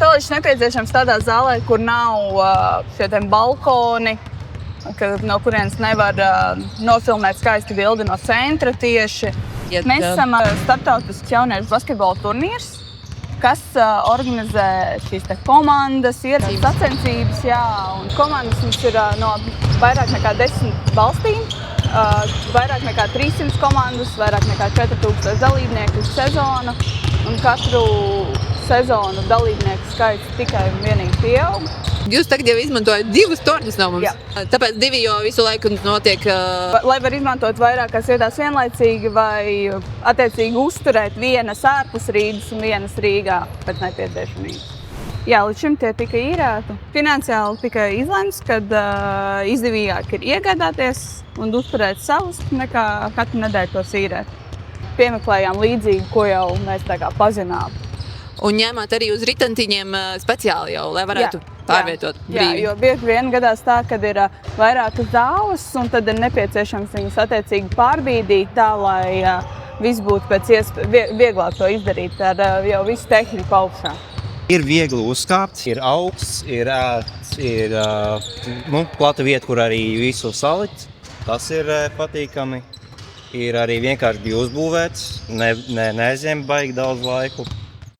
stoliņš nepieciešams tādā zālē, kur nav šie balkoni, no kurienes nevar nofilmēt skaisti bildi no centra tieši. Mēs esam starptautisks jauniešu basketbola turnīrs, kas organizē šīs komandas, ir sacensības, un komandas mums ir no vairāk nekā 10 valstīm, vairāk nekā 300 komandas, vairāk nekā 4000 dalībnieku uz sezonu, un katru sezonu dalībnieku skaits tikai un vienīgi pieaug. Jūs tagad jau izmantojat 2 torņus no mums, tāpēc 2 jau visu laiku notiek. Lai var izmantot vairākās vietās vienlaicīgi vai attiecīgi uzturēt vienas ārpus Rīgas un vienas Rīgā pēc nepieciešamības. Jā, līdz šim tie tika īrēti. Finansiāli tika izlemts, kad izdevīgāk ir iegādāties un uzturēt savus, nekā katru nedēļu tos īrēt. Piemeklējām līdzīgi, ko jau mēs tā kā pazinām. Un ņēmāt arī uz ritentiņiem speciāli jau, lai varētu pārvietot brīvi. Jā, jo bieži vien gadās tā, kad ir vairākas dāvas, un tad ir nepieciešams viņus attiecīgi pārbīdīt tā, lai viss būtu pēc vieglāk to izdarīt ar jau visu tehniku augšā. Ir viegli uzkāpt, ir augsts, ir plata vieta, kur arī visu salikt. Tas ir patīkami. Ir arī vienkārši bija uzbūvēts, neaizņem baigi daudz laiku.